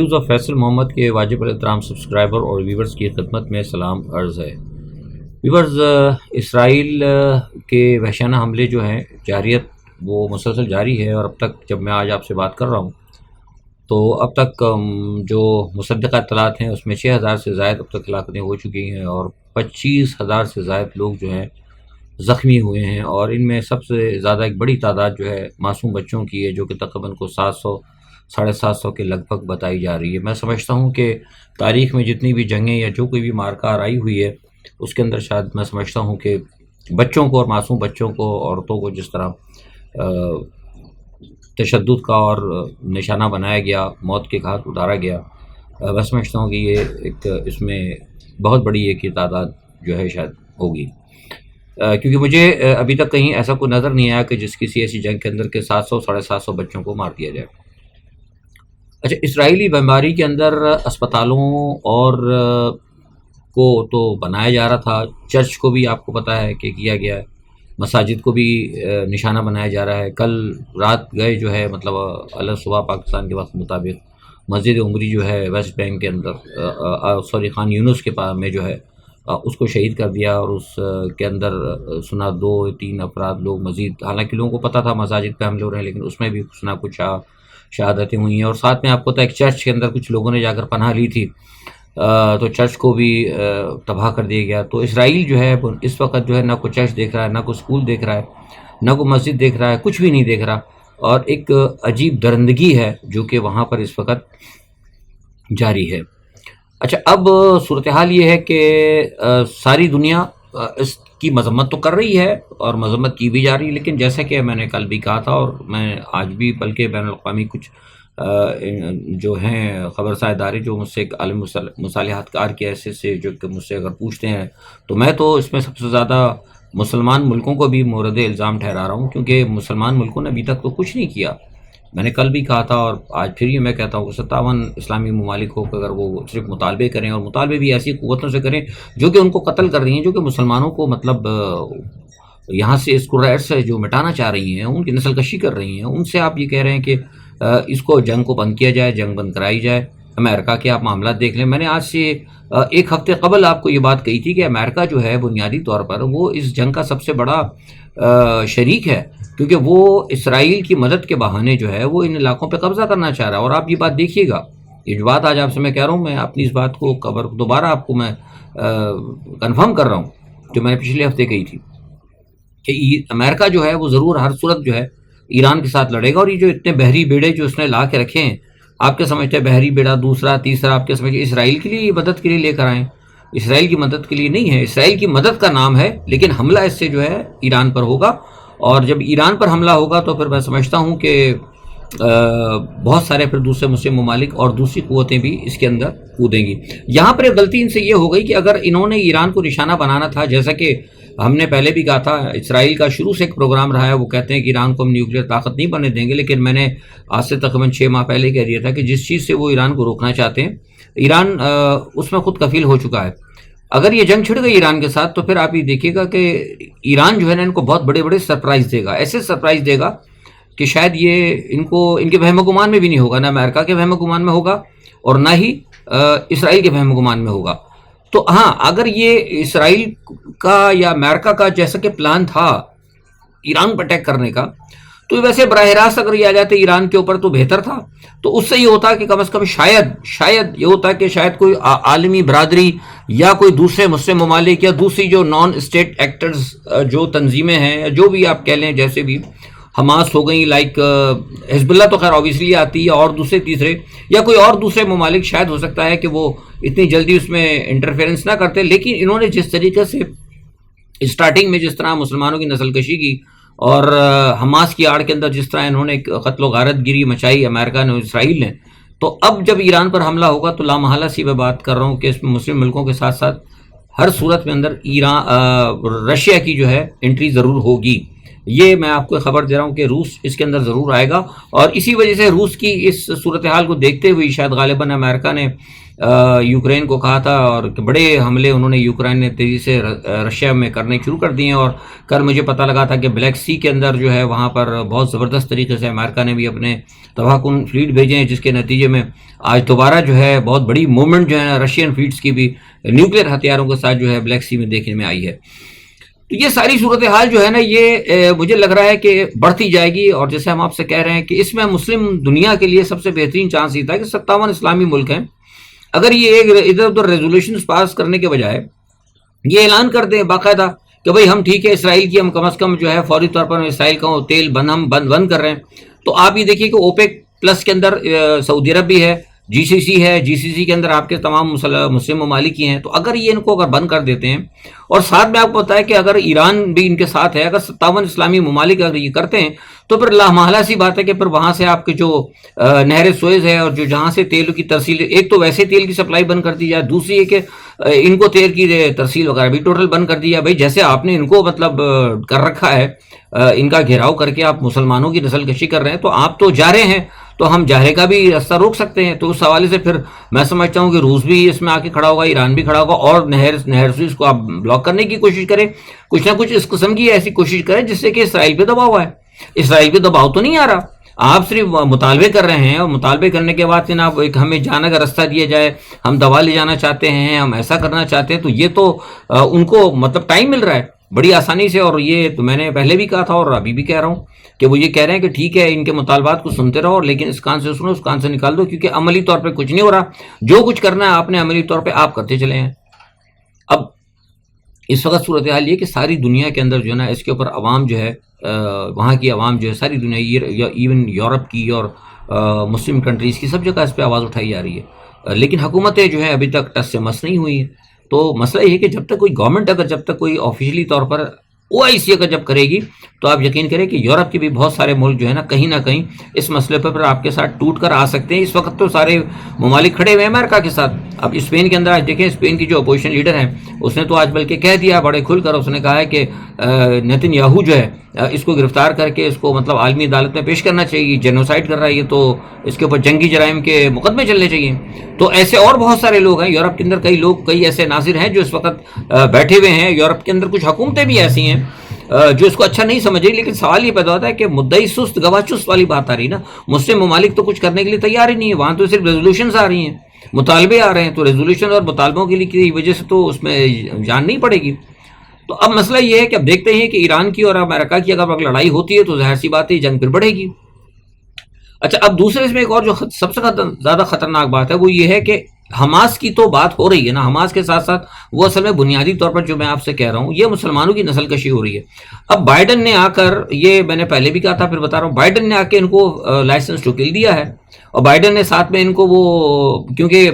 Views of Faisal محمد کے واجب الاحترام subscriber اور ویورز کی خدمت میں سلام عرض ہے۔ ویورز، اسرائیل کے وحشیانہ حملے جو ہیں جاریت وہ مسلسل جاری ہے، اور اب تک جب میں آج آپ سے بات کر رہا ہوں تو اب تک جو مصدقہ اطلاعات ہیں اس میں 6,000 سے زائد اب تک ہلاکتیں ہو چکی ہیں، اور 25,000 سے زائد لوگ جو ہیں زخمی ہوئے ہیں، اور ان میں سب سے زیادہ ایک بڑی تعداد جو ہے معصوم بچوں کی ہے، جو کہ تقریباً کو 700 750 کے لگ بھگ بتائی جا رہی ہے۔ میں سمجھتا ہوں کہ تاریخ میں جتنی بھی جنگیں یا جو کوئی بھی مارکہ آرائی ہوئی ہے اس کے اندر شاید میں سمجھتا ہوں کہ بچوں کو اور معصوم بچوں کو، عورتوں کو جس طرح تشدد کا اور نشانہ بنایا گیا، موت کے گھاٹ اتارا گیا، میں سمجھتا ہوں کہ یہ ایک اس میں بہت بڑی ایک تعداد جو ہے شاید ہوگی، کیونکہ مجھے ابھی تک کہیں ایسا کوئی نظر نہیں آیا کہ جس کسی ایسی جنگ کے اندر کہ 700 750 بچوں کو مار دیا جائے۔ اچھا، اسرائیلی بمباری کے اندر اسپتالوں اور کو تو بنایا جا رہا تھا، چرچ کو بھی آپ کو پتہ ہے کہ کیا گیا ہے، مساجد کو بھی نشانہ بنایا جا رہا ہے۔ کل رات گئے جو ہے مطلب الگ صبح پاکستان کے وقت مطابق مسجد عمری جو ہے ویسٹ بینک کے اندر خان یونس کے پاس میں جو ہے اس کو شہید کر دیا، اور اس کے اندر سنا 2-3 افراد لوگ مزید، حالانکہ لوگوں کو پتہ تھا مساجد پہ حملے ہو رہے ہیں، لیکن اس میں بھی سنا کچھ شہادتیں ہوئی ہیں، اور ساتھ میں آپ کو پتہ ہے ایک چرچ کے اندر کچھ لوگوں نے جا کر پناہ لی تھی، تو چرچ کو بھی تباہ کر دیا گیا۔ تو اسرائیل جو ہے اس وقت جو ہے نہ کوئی چرچ دیکھ رہا ہے، نہ کوئی اسکول دیکھ رہا ہے، نہ کوئی مسجد دیکھ رہا ہے، کچھ بھی نہیں دیکھ رہا، اور ایک عجیب درندگی ہے جو کہ وہاں پر اس وقت جاری ہے۔ اچھا، اب صورتحال یہ ہے کہ ساری دنیا اس کی مذمت تو کر رہی ہے اور مذمت کی بھی جا رہی ہے، لیکن جیسا کہ میں نے کل بھی کہا تھا، اور میں آج بھی بلکہ بین الاقوامی کچھ جو ہیں خبرساز ادارے جو مجھ سے ایک عالم مصالحات کار کی حیثیت سے جو کہ مجھ سے اگر پوچھتے ہیں تو میں تو اس میں سب سے زیادہ مسلمان ملکوں کو بھی مورد الزام ٹھہرا رہا ہوں، کیونکہ مسلمان ملکوں نے ابھی تک تو کچھ نہیں کیا۔ میں نے کل بھی کہا تھا اور آج پھر یہ میں کہتا ہوں کہ 57 اسلامی ممالک ہو کہ اگر وہ صرف مطالبے کریں، اور مطالبے بھی ایسی قوتوں سے کریں جو کہ ان کو قتل کر رہی ہیں، جو کہ مسلمانوں کو مطلب یہاں سے اس قرآن سے جو مٹانا چاہ رہی ہیں، ان کی نسل کشی کر رہی ہیں، ان سے آپ یہ کہہ رہے ہیں کہ اس کو جنگ کو بند کیا جائے، جنگ بند کرائی جائے۔ امریکہ کے آپ معاملات دیکھ لیں، میں نے آج سے ایک ہفتے قبل آپ کو یہ بات کہی تھی کہ امریکہ جو ہے بنیادی طور پر وہ اس جنگ کا سب سے بڑا شریک ہے، کیونکہ وہ اسرائیل کی مدد کے بہانے جو ہے وہ ان علاقوں پہ قبضہ کرنا چاہ رہا ہے۔ اور آپ یہ بات دیکھیے گا، یہ جو بات آج آپ سے میں کہہ رہا ہوں، میں اپنی اس بات کو دوبارہ آپ کو میں کنفرم کر رہا ہوں جو میں نے پچھلے ہفتے کہی تھی کہ امریکہ جو ہے وہ ضرور ہر صورت جو ہے ایران کے ساتھ لڑے گا، اور یہ جو اتنے بحری بیڑے جو اس نے لا کے رکھے ہیں، آپ کے سمجھتے ہیں بحری بیڑا دوسرا تیسرا آپ کے سمجھتے اسرائیل کے لیے مدد کے لیے لے کر آئیں؟ اسرائیل کی مدد کے لیے نہیں ہے، اسرائیل کی مدد کا نام ہے، لیکن حملہ اس سے جو ہے ایران پر ہوگا، اور جب ایران پر حملہ ہوگا تو پھر میں سمجھتا ہوں کہ بہت سارے پھر دوسرے مسلم ممالک اور دوسری قوتیں بھی اس کے اندر کودیں گی۔ یہاں پر ایک غلطی ان سے یہ ہو گئی کہ اگر انہوں نے ایران کو نشانہ بنانا تھا، جیسا کہ ہم نے پہلے بھی کہا تھا، اسرائیل کا شروع سے ایک پروگرام رہا ہے، وہ کہتے ہیں کہ ایران کو ہم نیوکلیر طاقت نہیں بننے دیں گے، لیکن میں نے آج سے تقریباً 6 ماہ پہلے کہہ دیا تھا کہ جس چیز سے وہ ایران کو روکنا چاہتے ہیں، ایران اس میں خود کفیل ہو چکا ہے۔ اگر یہ جنگ چھڑ گئی ایران کے ساتھ تو پھر آپ یہ دیکھیے گا کہ ایران جو ہے نا ان کو بہت بڑے بڑے سرپرائز دے گا، ایسے سرپرائز دے گا کہ شاید یہ ان کے وہم و گمان میں بھی نہیں ہوگا، نہ امریکہ کے وہم و گمان میں ہوگا اور نہ ہی اسرائیل کے وہم و گمان میں ہوگا۔ تو ہاں، اگر یہ اسرائیل کا یا امریکہ کا جیسا کہ پلان تھا ایران پر اٹیک کرنے کا، تو ویسے براہ راست اگر یہ آ جاتے ایران کے اوپر تو بہتر تھا، تو اس سے یہ ہوتا کہ کم از کم شاید یہ ہوتا کہ شاید کوئی عالمی برادری یا کوئی دوسرے مسلم ممالک یا دوسری جو نان اسٹیٹ ایکٹرز جو تنظیمیں ہیں، جو بھی آپ کہہ لیں، جیسے بھی حماس ہو گئی، لائک حزب اللہ تو خیر آبویسلی آتی ہے، اور دوسرے تیسرے یا کوئی اور دوسرے ممالک شاید ہو سکتا ہے کہ وہ اتنی جلدی اس میں انٹرفیئرنس نہ کرتے، لیکن انہوں نے جس طریقے سے اسٹارٹنگ میں جس طرح مسلمانوں کی نسل کشی کی اور حماس کی آڑ کے اندر جس طرح انہوں نے قتل و غارت گیری مچائی امریکہ نے، اسرائیل نے، تو اب جب ایران پر حملہ ہوگا تو لامحالہ سی میں بات کر رہا ہوں کہ اس میں مسلم ملکوں کے ساتھ ساتھ ہر صورت میں اندر رشیا کی جو ہے انٹری ضرور ہوگی۔ یہ میں آپ کو خبر دے رہا ہوں کہ روس اس کے اندر ضرور آئے گا، اور اسی وجہ سے روس کی اس صورتحال کو دیکھتے ہوئے شاید غالباً امریکہ نے یوکرین کو کہا تھا، اور کہ بڑے حملے انہوں نے یوکرین نے تیزی سے رشیا میں کرنے شروع کر دیے ہیں، اور کل مجھے پتہ لگا تھا کہ بلیک سی کے اندر جو ہے وہاں پر بہت زبردست طریقے سے امریکہ نے بھی اپنے تباہ کن فلیٹ بھیجے ہیں، جس کے نتیجے میں آج دوبارہ جو ہے بہت بڑی موومنٹ جو ہے رشین فلیٹس کی بھی نیوکلیر ہتھیاروں کے ساتھ جو ہے بلیک سی میں دیکھنے میں آئی ہے۔ تو یہ ساری صورتحال جو ہے نا، یہ مجھے لگ رہا ہے کہ بڑھتی جائے گی، اور جیسے ہم آپ سے کہہ رہے ہیں کہ اس میں مسلم دنیا کے لیے سب سے بہترین چانس یہ تھا کہ 57 اسلامی ملک ہیں، اگر یہ ایک ادھر ادھر ریزولوشنز پاس کرنے کے بجائے یہ اعلان کر دیں باقاعدہ کہ بھئی ہم ٹھیک ہے اسرائیل کی ہم کم از کم جو ہے فوری طور پر اسرائیل کا تیل بند کر رہے ہیں، تو آپ یہ دیکھیے کہ اوپیک پلس کے اندر سعودی عرب بھی ہے، جی سی سی ہے، جی سی سی کے اندر آپ کے تمام مسلم ممالک ہی ہیں، تو اگر یہ ان کو اگر بند کر دیتے ہیں، اور ساتھ میں آپ کو پتا ہے کہ اگر ایران بھی ان کے ساتھ ہے، اگر 57 اسلامی ممالک اگر یہ کرتے ہیں تو پھر لا محالہ سی بات ہے کہ پھر وہاں سے آپ کے جو نہر سوئز ہے اور جو جہاں سے تیل کی ترسیل، ایک تو ویسے تیل کی سپلائی بند کر دی جائے، دوسری یہ کہ ان کو تیل کی ترسیل وغیرہ بھی ٹوٹل بند کر دی جائے۔ بھائی جیسے آپ نے ان کو مطلب کر رکھا ہے، ان کا گھیراؤ کر کے آپ مسلمانوں کی نسل کشی کر رہے ہیں، تو آپ تو جا رہے ہیں، تو ہم جارے کا بھی راستہ روک سکتے ہیں۔ تو اس حوالے سے پھر میں سمجھتا ہوں کہ روس بھی اس میں آ کے کھڑا ہوگا، ایران بھی کھڑا ہوگا، اور نہر سوئز کو آپ بلاک کرنے کی کوشش کریں، کچھ نہ کچھ اس قسم کی ایسی کوشش کریں جس سے کہ اسرائیل پہ دباؤ آئے۔ اسرائیل پہ دباؤ تو نہیں آ رہا، آپ صرف مطالبے کر رہے ہیں، اور مطالبے کرنے کے بعد جناب ایک ہمیں جانا کا راستہ دیا جائے، ہم دوا لے جانا چاہتے ہیں، ہم ایسا کرنا چاہتے ہیں، تو یہ تو ان کو مطلب ٹائم مل رہا ہے بڑی آسانی سے۔ اور یہ تو میں نے پہلے بھی کہا تھا اور ابھی بھی کہہ رہا ہوں کہ وہ یہ کہہ رہے ہیں کہ ٹھیک ہے ان کے مطالبات کو سنتے رہو، لیکن اس کان سے سنو اس کان سے نکال دو، کیونکہ عملی طور پہ کچھ نہیں ہو رہا، جو کچھ کرنا ہے آپ نے عملی طور پہ آپ کرتے چلے ہیں۔ اب اس وقت صورتحال یہ کہ ساری دنیا کے اندر جو ہے نا اس کے اوپر عوام جو ہے وہاں کی عوام جو ہے ساری دنیا، ایون یورپ کی اور مسلم کنٹریز کی، سب جگہ اس پہ آواز اٹھائی جا رہی ہے، لیکن حکومتیں جو ہے ابھی تک ٹس سے مس نہیں ہوئی ہیں۔ تو مسئلہ یہ ہے کہ جب تک کوئی گورنمنٹ اگر جب تک کوئی آفیشلی طور پر OIC اگر جب کرے گی، تو آپ یقین کریں کہ یورپ کے بھی بہت سارے ملک جو ہے نا کہیں نہ کہیں اس مسئلے پر آپ کے ساتھ ٹوٹ کر آ سکتے ہیں۔ اس وقت تو سارے ممالک کھڑے ہوئے ہیں امریکہ کے ساتھ۔ اب اسپین کے اندر آج دیکھیں، اسپین کی جو اپوزیشن لیڈر ہیں اس نے تو آج بلکہ کہہ دیا بڑے کھل کر، اس نے کہا ہے کہ نیتن یاہو جو ہے اس کو گرفتار کر کے اس کو مطلب عالمی عدالت میں پیش کرنا چاہیے، جینوسائڈ کر رہا ہے یہ، تو اس کے اوپر جنگی جرائم کے مقدمے چلنے چاہیے۔ تو ایسے اور بہت سارے لوگ ہیں یورپ کے اندر، کئی لوگ، کئی ایسے ناظر ہیں جو اس وقت بیٹھے ہوئے ہیں یورپ کے اندر، کچھ حکومتیں بھی ایسی ہیں جو اس کو اچھا نہیں سمجھ رہی، لیکن سوال یہ پیدا ہوتا ہے کہ مدعی سست گواہ چست والی بات آ رہی نا، مسلم ممالک تو کچھ کرنے کے لیے تیار ہی نہیں ہے، وہاں تو صرف ریزولوشنز آ رہی ہیں، مطالبے آ رہے ہیں، تو ریزولوشن اور مطالبوں کے لیے کی وجہ سے تو اس میں جان نہیں پڑے گی۔ تو اب مسئلہ یہ ہے کہ اب دیکھتے ہیں کہ ایران کی اور امریکہ کی اگر لڑائی ہوتی ہے تو ظاہر سی بات ہے جنگ پھر بڑھے گی۔ اچھا، اب دوسرے اس میں ایک اور جو سب سے زیادہ خطرناک بات ہے وہ یہ ہے کہ حماس کی تو بات ہو رہی ہے نا، حماس کے ساتھ ساتھ وہ اصل میں بنیادی طور پر جو میں آپ سے کہہ رہا ہوں یہ مسلمانوں کی نسل کشی ہو رہی ہے۔ اب بائیڈن نے آ کر، یہ میں نے پہلے بھی کہا تھا پھر بتا رہا ہوں، بائیڈن نے آ کے ان کو لائسنس ٹو کل دیا ہے، اور بائیڈن نے ساتھ میں ان کو وہ، کیونکہ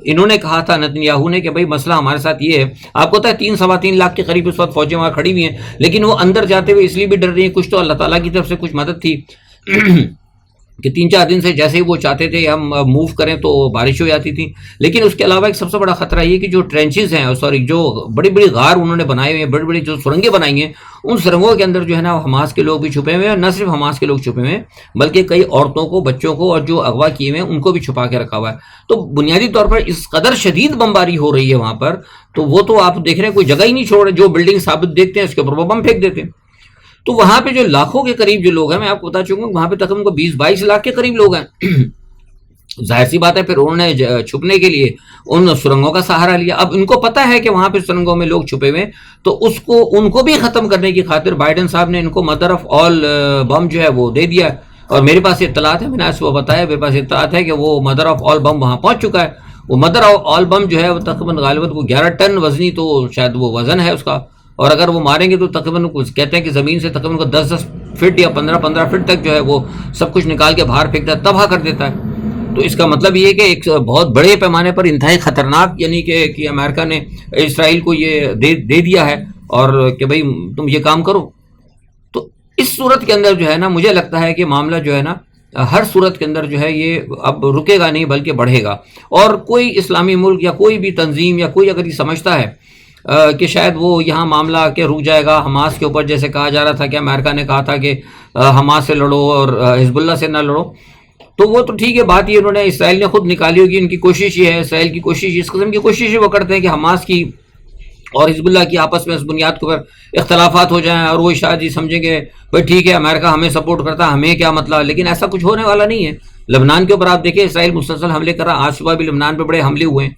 انہوں نے کہا تھا نتن یاہو نے کہ بھائی مسئلہ ہمارے ساتھ یہ ہے، آپ کو پتہ ہے 3-3.25 لاکھ کے قریب اس وقت فوجیں وہاں کھڑی ہوئی ہیں، لیکن وہ اندر جاتے ہوئے اس لیے بھی ڈر رہی ہیں، کچھ تو اللہ تعالیٰ کی طرف سے کچھ مدد تھی کہ 3-4 دن سے جیسے ہی وہ چاہتے تھے ہم موو کریں تو بارش ہو جاتی تھی۔ لیکن اس کے علاوہ ایک سب سے بڑا خطرہ یہ کہ جو ٹرینچز ہیں، جو بڑی بڑی غار انہوں نے بنائے ہوئے ہیں، بڑی بڑی جو سرنگیں بنائی ہیں، ان سرنگوں کے اندر جو ہے نا حماس کے لوگ بھی چھپے ہوئے ہیں، نہ صرف حماس کے لوگ چھپے ہوئے ہیں بلکہ کئی عورتوں کو، بچوں کو، اور جو اغوا کیے ہوئے ہیں ان کو بھی چھپا کے رکھا ہوا ہے۔ تو بنیادی طور پر اس قدر شدید بمباری ہو رہی ہے وہاں پر، تو وہ تو آپ دیکھ رہے ہیں کوئی جگہ ہی نہیں چھوڑ رہے، جو بلڈنگ ثابت دیکھتے ہیں اس کے اوپر وہ بم پھینک دیتے ہیں۔ تو وہاں پہ جو لاکھوں کے قریب جو لوگ ہیں، میں آپ کو بتا چکا ہوں وہاں پہ تقریباً 20-22 لاکھ کے قریب لوگ ہیں۔ ظاہر سی بات ہے پھر انہوں نے چھپنے کے لیے ان سرنگوں کا سہارا لیا۔ اب ان کو پتہ ہے کہ وہاں پہ سرنگوں میں لوگ چھپے ہوئے ہیں، تو ان کو بھی ختم کرنے کی خاطر بائیڈن صاحب نے ان کو مدر آف آل بم جو ہے وہ دے دیا، اور میرے پاس اطلاعات ہے، میں نے آپ کو بتایا، میرے پاس اطلاعات ہے کہ وہ مدر آف آل بم وہاں پہنچ چکا ہے۔ وہ مدر آف آل بم جو ہے وہ تقریباً غالباً کو 11 ٹن وزنی تو شاید وہ وزن ہے اس کا، اور اگر وہ ماریں گے تو تقریباً کہتے ہیں کہ زمین سے تقریباً کو 10 فٹ یا 15 فٹ تک جو ہے وہ سب کچھ نکال کے باہر پھینکتا ہے، تباہ کر دیتا ہے۔ تو اس کا مطلب یہ ہے کہ ایک بہت بڑے پیمانے پر انتہائی خطرناک، یعنی کہ امریکہ نے اسرائیل کو یہ دے دیا ہے، اور کہ بھئی تم یہ کام کرو۔ تو اس صورت کے اندر جو ہے نا مجھے لگتا ہے کہ معاملہ جو ہے نا ہر صورت کے اندر جو ہے یہ اب رکے گا نہیں بلکہ بڑھے گا، اور کوئی اسلامی ملک یا کوئی بھی تنظیم یا کوئی اگر یہ سمجھتا ہے کہ شاید وہ یہاں معاملہ کہ رک جائے گا حماس کے اوپر، جیسے کہا جا رہا تھا کہ امریکہ نے کہا تھا کہ حماس سے لڑو اور حزب اللہ سے نہ لڑو، تو وہ تو ٹھیک ہے بات، یہ انہوں نے اسرائیل نے خود نکالی ہوگی، ان کی کوشش یہ ہے، اسرائیل کی کوشش اس قسم کی کوشش وہ کرتے ہیں کہ حماس کی اور حزب اللہ کی آپس میں اس بنیاد کے اوپر اختلافات ہو جائیں، اور وہ شاید یہ سمجھیں کہ بھائی ٹھیک ہے امریکہ ہمیں سپورٹ کرتا ہے، ہمیں کیا مطلب، لیکن ایسا کچھ ہونے والا نہیں ہے۔ لبنان کے اوپر آپ دیکھیں اسرائیل مسلسل حملے کر رہا، آج صبح بھی لبنان پہ بڑے حملے ہوئے ہیں۔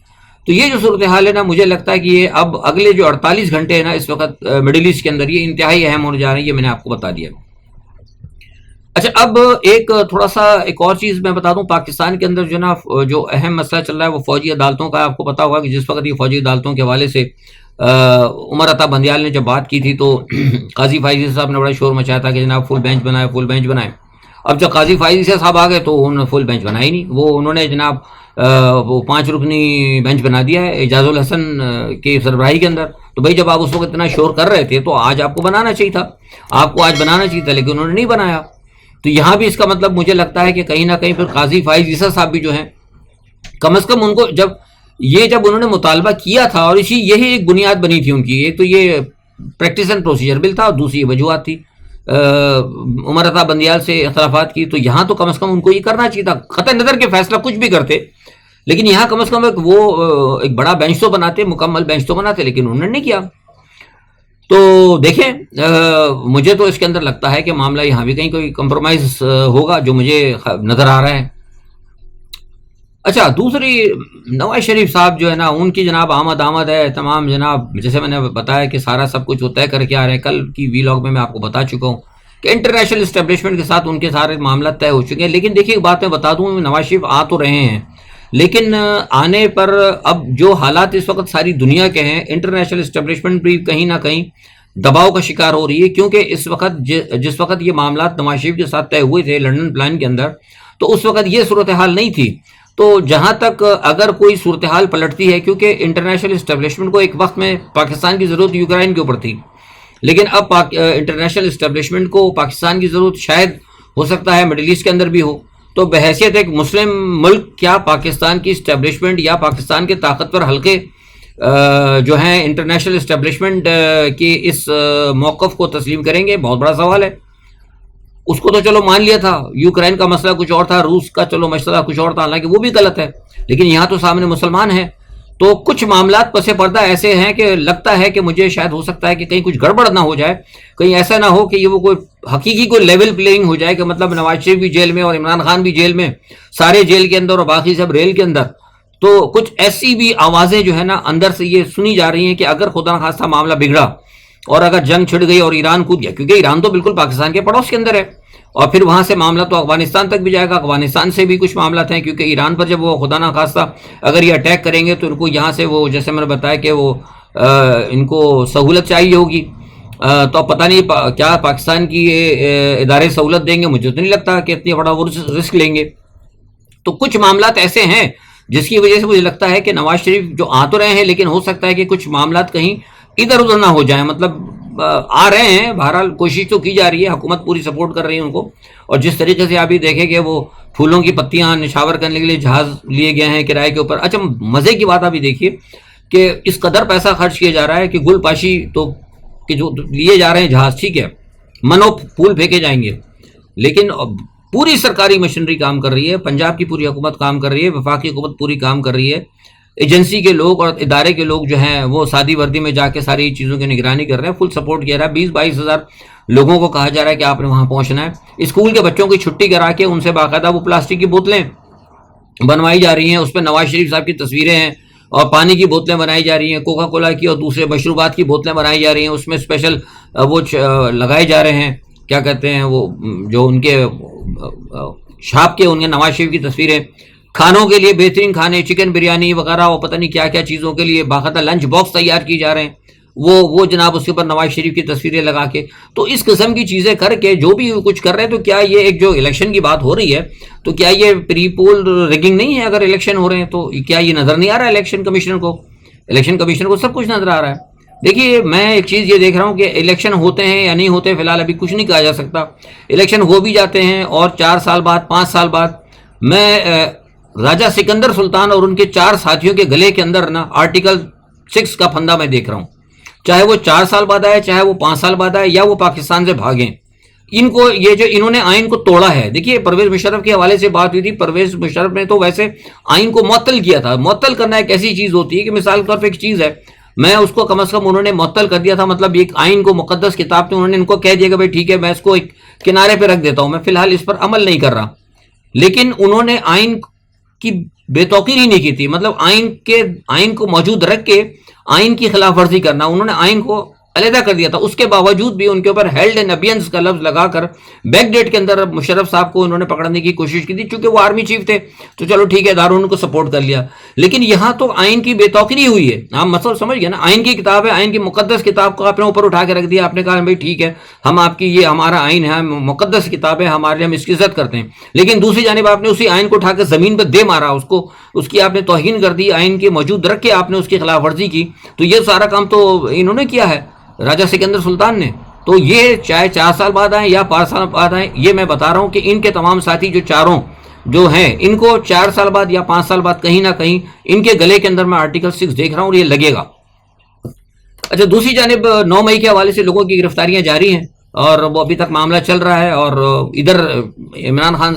تو یہ جو صورتحال ہے نا، مجھے لگتا ہے کہ یہ اب اگلے جو 48 گھنٹے ہیں نا اس وقت مڈل ایسٹ کے اندر، یہ انتہائی اہم ہونے جا رہے ہیں، یہ میں نے آپ کو بتا دیا۔ اچھا، اب تھوڑا سا ایک اور چیز میں بتا دوں، پاکستان کے اندر جو نا جو اہم مسئلہ چل رہا ہے وہ فوجی عدالتوں کا۔ آپ کو پتا ہوگا کہ جس وقت یہ فوجی عدالتوں کے حوالے سے عمر عطا بندیال نے جب بات کی تھی تو قاضی فائزی صاحب نے بڑا شور مچایا تھا کہ جناب فل بینچ بنائے، فل بینچ بنائے۔ اب جب قاضی فائزی صاحب آ گئے تو انہوں نے فل بینچ بنائی نہیں، وہ انہوں نے جناب وہ 5 رکنی بینچ بنا دیا ہے اعجاز الحسن کی سربراہی کے اندر۔ تو بھائی جب آپ اس وقت اتنا شور کر رہے تھے تو آج آپ کو بنانا چاہیے تھا، آپ کو آج بنانا چاہیے تھا، لیکن انہوں نے نہیں بنایا۔ تو یہاں بھی اس کا مطلب مجھے لگتا ہے کہ کہیں نہ کہیں پھر قاضی فائز عیسیٰ صاحب بھی جو ہیں، کم از کم ان کو جب انہوں نے مطالبہ کیا تھا، اور یہی ایک بنیاد بنی تھی ان کی، ایک تو یہ پریکٹس اینڈ پروسیجر بل تھا اور دوسری وجوہات تھی عمر عطا بندیال سے اختلافات کی، تو یہاں تو کم از کم ان کو یہ کرنا چاہیے تھا، قطع نظر کے فیصلہ کچھ بھی کرتے، لیکن یہاں کم از کم ایک بڑا بینچ تو بناتے، مکمل بینچ تو بناتے، لیکن انہوں نے نہیں کیا۔ تو دیکھیں مجھے تو اس کے اندر لگتا ہے کہ معاملہ یہاں بھی کہیں کوئی کمپرومائز ہوگا، جو مجھے نظر آ رہا ہے۔ اچھا، دوسری نواز شریف صاحب جو ہے نا، ان کی جناب آمد ہے تمام، جناب جیسے میں نے بتایا کہ سارا سب کچھ وہ طے کر کے آ رہے ہیں، کل کی ویلاگ میں آپ کو بتا چکا ہوں کہ انٹرنیشنل اسٹیبلشمنٹ کے ساتھ ان کے سارے معاملات طے ہو چکے ہیں۔ لیکن دیکھیے ایک بات میں بتا دوں، نواز شریف آ تو رہے ہیں، لیکن آنے پر اب جو حالات اس وقت ساری دنیا کے ہیں، انٹرنیشنل اسٹیبلشمنٹ بھی کہیں نہ کہیں دباؤ کا شکار ہو رہی ہے، کیونکہ اس وقت جس وقت یہ معاملات نواز شریف کے ساتھ طے ہوئے تھے لنڈن پلان کے اندر، تو اس وقت یہ صورتحال نہیں تھی۔ تو جہاں تک اگر کوئی صورتحال پلٹتی ہے، کیونکہ انٹرنیشنل اسٹیبلشمنٹ کو ایک وقت میں پاکستان کی ضرورت یوکرائن کے اوپر تھی، لیکن اب انٹرنیشنل اسٹیبلشمنٹ کو پاکستان کی ضرورت شاید ہو سکتا ہے مڈل ایسٹ کے اندر بھی ہو، تو بحیثیت ایک مسلم ملک کیا پاکستان کی اسٹیبلشمنٹ یا پاکستان کے طاقتور حلقے جو ہیں انٹرنیشنل اسٹیبلشمنٹ کی اس موقف کو تسلیم کریں گے؟ بہت بڑا سوال ہے۔ اس کو تو چلو مان لیا تھا، یوکرائن کا مسئلہ کچھ اور تھا، روس کا چلو مسئلہ کچھ اور تھا، حالانکہ وہ بھی غلط ہے، لیکن یہاں تو سامنے مسلمان ہیں۔ تو کچھ معاملات پس پردہ ایسے ہیں کہ لگتا ہے کہ مجھے شاید ہو سکتا ہے کہ کہیں کچھ گڑبڑ نہ ہو جائے، کہیں ایسا نہ ہو کہ یہ وہ کوئی حقیقی کوئی لیول پلینگ ہو جائے کہ مطلب نواز شریف بھی جیل میں اور عمران خان بھی جیل میں، سارے جیل کے اندر اور باقی سب ریل کے اندر۔ تو کچھ ایسی بھی آوازیں جو ہے نا اندر سے یہ سنی جا رہی ہیں کہ اگر خدا نخواستہ معاملہ بگڑا اور اگر جنگ چھڑ گئی اور ایران کود گیا، کیونکہ ایران تو بالکل پاکستان کے پڑوس کے اندر ہے، اور پھر وہاں سے معاملہ تو افغانستان تک بھی جائے گا، افغانستان سے بھی کچھ معاملات ہیں، کیونکہ ایران پر جب وہ خدا نخواستہ اگر یہ اٹیک کریں گے تو ان کو یہاں سے وہ جیسے میں نے بتایا کہ وہ ان کو سہولت چاہیے ہوگی، تو اب پتہ نہیں کیا پاکستان کی ادارے سہولت دیں گے، مجھے تو نہیں لگتا کہ اتنی بڑا وہ رسک لیں گے۔ تو کچھ معاملات ایسے ہیں جس کی وجہ سے مجھے لگتا ہے کہ نواز شریف جو آ تو رہے ہیں، لیکن ہو سکتا ہے کہ کچھ معاملات کہیں ادھر ادھر نہ ہو جائیں، مطلب آ رہے ہیں، بہرحال کوشش تو کی جا رہی ہے، حکومت پوری سپورٹ کر رہی ہے ان کو، اور جس طریقے سے آپ یہ دیکھیں کہ وہ پھولوں کی پتیاں نشاور کرنے کے لیے جہاز لیے گئے ہیں کرائے کے اوپر۔ اچھا، مزے کی بات آپ یہ دیکھیے کہ اس قدر پیسہ خرچ کیا جا رہا ہے کہ گل پاشی تو کہ جو لیے جا رہے ہیں جہاز، ٹھیک ہے، منو پھول پھینکے جائیں گے، لیکن پوری سرکاری مشینری کام کر رہی ہے، پنجاب کی پوری حکومت کام کر رہی ہے، وفاقی حکومت پوری کام کر رہی ہے، ایجنسی کے لوگ اور ادارے کے لوگ جو ہیں وہ سادی وردی میں جا کے ساری چیزوں کی نگرانی کر رہے ہیں، فل سپورٹ کیا رہا ہے۔ 20-22 ہزار لوگوں کو کہا جا رہا ہے کہ آپ نے وہاں پہنچنا ہے، اسکول کے بچوں کی چھٹی کرا کے ان سے باقاعدہ وہ پلاسٹک کی بوتلیں بنوائی جا رہی ہیں، اس پہ نواز شریف صاحب کی تصویریں ہیں، اور پانی کی بوتلیں بنائی جا رہی ہیں، کوکا کولا کی اور دوسرے مشروبات کی بوتلیں بنائی جا رہی ہیں، اس میں اسپیشل وہ لگائے جا رہے ہیں، کیا کہتے ہیں وہ جو ان کے چھاپ کے ان کے نواز شریف کی تصویریں، کھانوں کے لیے بہترین کھانے، چکن بریانی وغیرہ اور پتہ نہیں کیا کیا چیزوں کے لیے باقاعدہ لنچ باکس تیار کی جا رہے ہیں، وہ جناب اس کے اوپر نواز شریف کی تصویریں لگا کے۔ تو اس قسم کی چیزیں کر کے جو بھی کچھ کر رہے ہیں، تو کیا یہ ایک جو الیکشن کی بات ہو رہی ہے، تو کیا یہ پری پول ریگنگ نہیں ہے؟ اگر الیکشن ہو رہے ہیں تو کیا یہ نظر نہیں آ رہا ہے الیکشن کمیشنر کو؟ الیکشن کمیشنر کو سب کچھ نظر آ رہا ہے۔ دیکھیے میں ایک چیز یہ دیکھ رہا ہوں کہ الیکشن ہوتے ہیں یا نہیں ہوتے، فی الحال ابھی کچھ نہیں کہا جا سکتا، الیکشن ہو بھی جاتے ہیں اور 4 سال بعد 5 سال بعد میں راجہ سکندر سلطان اور ان کے 4 ساتھیوں کے گلے کے اندر نا آرٹیکل 6 کا پھندا میں دیکھ رہا ہوں، چاہے وہ 4 سال بعد آئے، چاہے وہ 5 سال بعد آئے، یا وہ پاکستان سے بھاگیں، ان کو یہ جو انہوں نے آئین کو توڑا ہے. دیکھیے پرویز مشرف کے حوالے سے بات ہوئی تھی. پرویز مشرف نے تو ویسے آئین کو معطل کیا تھا. معطل کرنا ایک ایسی چیز ہوتی ہے کہ مثال کے طور پہ ایک چیز ہے, میں اس کو کم از کم انہوں نے معطل کر دیا تھا, مطلب ایک آئین کو مقدس کتاب تھی, انہوں نے ان کو کہہ دیا کہ بھائی ٹھیک ہے میں اس کو ایک کنارے پہ رکھ دیتا ہوں, میں فی الحال اس پر عمل نہیں کر رہا. لیکن انہوں نے آئین کی بے توقیر ہی نہیں کی تھی, مطلب آئین کو موجود رکھ کے آئین کی خلاف ورزی کرنا, انہوں نے آئین کو علیحدہ کر دیا تھا. اس کے باوجود بھی ان کے اوپر ہیلڈ ان ابینس کا لفظ لگا کر بیک ڈیٹ کے اندر مشرف صاحب کو انہوں نے پکڑنے کی کوشش کی تھی. چونکہ وہ آرمی چیف تھے تو چلو ٹھیک ہے, اداروں نے ان کو سپورٹ کر لیا. لیکن یہاں تو آئین کی بے توقیری ہوئی ہے. آپ مسئلہ سمجھ گئے نا, آئین کی کتاب ہے, آئین کی مقدس کتاب کو آپ نے اوپر اٹھا کے رکھ دیا. آپ نے کہا بھائی ٹھیک ہے, ہم آپ کی یہ ہمارا آئین ہے, مقدس کتاب ہے ہمارے لیے, ہم اس کی عزت کرتے ہیں. لیکن دوسری جانب آپ نے اسی آئین کو اٹھا کے زمین پہ دے مارا, اس کی آپ نے توہین کر دی, آئین کے موجود رکھ کے آپ نے اس کی خلاف ورزی کی. تو یہ سارا کام تو انہوں نے کیا ہے, راجہ سکندر سلطان نے. تو یہ چاہے 4 سال بعد آئیں یا 5 سال بعد آئیں, یہ میں بتا رہا ہوں کہ ان کے تمام ساتھی جو چاروں جو ہیں, ان کو 4 سال بعد یا 5 سال بعد کہیں نہ کہیں ان کے گلے کے اندر میں آرٹیکل 6 دیکھ رہا ہوں اور یہ لگے گا. اچھا, دوسری جانب 9 مئی کے حوالے سے لوگوں کی گرفتاریاں جاری ہیں اور وہ ابھی تک معاملہ چل رہا ہے. اور ادھر عمران خان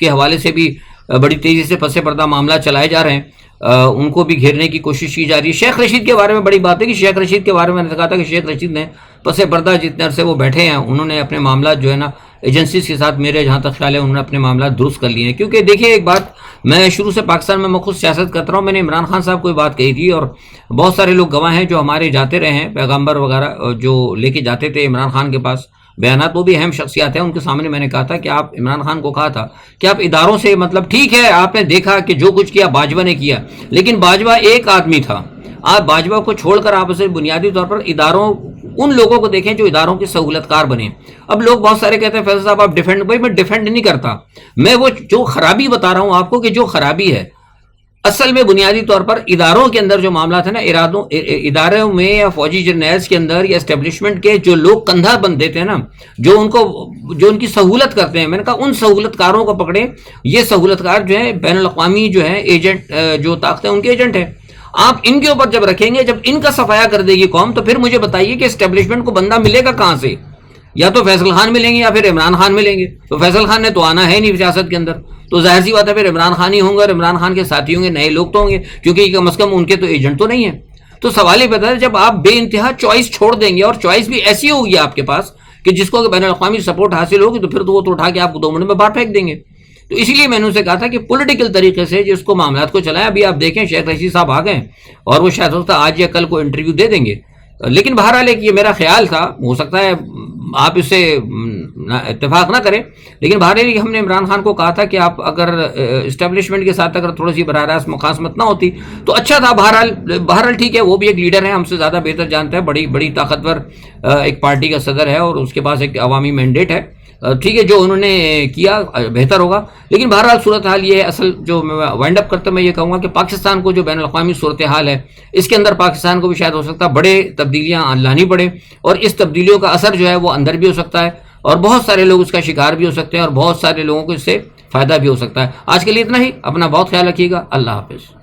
کے حوالے سے بھی بڑی تیزی سے پس پردہ معاملہ چلائے جا رہے ہیں, ان کو بھی گھیرنے کی کوشش کی جا رہی ہے. شیخ رشید کے بارے میں بڑی بات ہے کہ شیخ رشید کے بارے میں نے کہا تھا کہ شیخ رشید نے پس پردہ جتنے عرصے وہ بیٹھے ہیں, انہوں نے اپنے معاملات جو ہے نا ایجنسیز کے ساتھ, میرے جہاں تک خیال ہے انہوں نے اپنے معاملات درست کر لیے ہیں. کیونکہ دیکھیے ایک بات, میں شروع سے پاکستان میں خود سیاست کرتا رہا ہوں, میں نے عمران خان صاحب کو بات کہی تھی اور بہت سارے لوگ گواہ ہیں جو ہمارے جاتے رہے ہیں, پیغمبر وغیرہ جو لے کے جاتے تھے عمران خان کے پاس بیانات, وہ بھی اہم شخصیات ہیں. ان کے سامنے میں نے کہا تھا کہ آپ عمران خان کو کہا تھا کہ آپ اداروں سے, مطلب ٹھیک ہے آپ نے دیکھا کہ جو کچھ کیا باجوہ نے کیا, لیکن باجوہ ایک آدمی تھا. آپ باجوہ کو چھوڑ کر آپ اسے بنیادی طور پر اداروں, ان لوگوں کو دیکھیں جو اداروں کے سہولت کار بنے. اب لوگ بہت سارے کہتے ہیں فیصل صاحب آپ ڈیفینڈ, بھائی میں ڈیفینڈ نہیں کرتا, میں وہ جو خرابی بتا رہا ہوں آپ کو کہ جو خرابی ہے اصل میں بنیادی طور پر اداروں کے اندر جو معاملات ہیں نا, اداروں میں یا فوجی جرنیلز کے اندر یا اسٹیبلشمنٹ کے جو لوگ کندھا بند دیتے ہیں نا, جو ان کی سہولت کرتے ہیں, میں نے کہا ان سہولت کاروں کو پکڑے. یہ سہولت کار جو ہے بین الاقوامی جو ہے ایجنٹ, جو طاقتیں ان کے ایجنٹ ہیں. آپ ان کے اوپر جب رکھیں گے, جب ان کا صفایا کر دے گی قوم, تو پھر مجھے بتائیے کہ اسٹیبلشمنٹ کو بندہ ملے گا کہاں سے؟ یا تو فیصل خان ملیں گے یا پھر عمران خان ملیں گے. تو فیصل خان نے تو آنا ہے نہیں سیاست کے اندر, تو ظاہر سی بات ہے پھر عمران خان ہی ہوں گے, اور عمران خان کے ساتھی ہوں گے, نئے لوگ تو ہوں گے, کیونکہ کم از کم ان کے تو ایجنٹ تو نہیں ہیں. تو سوال یہ پیدا ہے, جب آپ بے انتہا چوائس چھوڑ دیں گے, اور چوائس بھی ایسی ہوگی آپ کے پاس کہ جس کو بین الاقوامی سپورٹ حاصل ہوگی, تو پھر تو وہ تو اٹھا کے آپ کو 2 منٹ میں باہر پھینک دیں گے. تو اسی لیے میں نے اسے کہا تھا کہ پولیٹیکل طریقے سے جس کو معاملات کو چلائیں. ابھی آپ دیکھیں شیخ رشید صاحب آ گئے اور وہ شاید ہوتا آج یا کل کو انٹرویو دے دیں گے. لیکن بہرحال ایک یہ میرا خیال تھا, ہو سکتا ہے آپ اس سے اتفاق نہ کریں, لیکن بہرحال ہم نے عمران خان کو کہا تھا کہ آپ اگر اسٹیبلشمنٹ کے ساتھ اگر تھوڑی سی براہ راست مخاصمت نہ ہوتی تو اچھا تھا. بہرحال ٹھیک ہے, وہ بھی ایک لیڈر ہے, ہم سے زیادہ بہتر جانتا ہے, بڑی طاقتور ایک پارٹی کا صدر ہے اور اس کے پاس ایک عوامی مینڈیٹ ہے. ٹھیک ہے, جو انہوں نے کیا بہتر ہوگا. لیکن بہرحال صورتحال یہ ہے, اصل جو میں وائنڈ اپ کرتا میں یہ کہوں گا کہ پاکستان کو جو بین الاقوامی صورتحال ہے, اس کے اندر پاکستان کو بھی شاید ہو سکتا ہے بڑے تبدیلیاں لانی پڑے, اور اس تبدیلیوں کا اثر جو ہے وہ اندر بھی ہو سکتا ہے, اور بہت سارے لوگ اس کا شکار بھی ہو سکتے ہیں, اور بہت سارے لوگوں کو اس سے فائدہ بھی ہو سکتا ہے. آج کے لیے اتنا ہی. اپنا بہت خیال رکھیے گا. اللہ حافظ.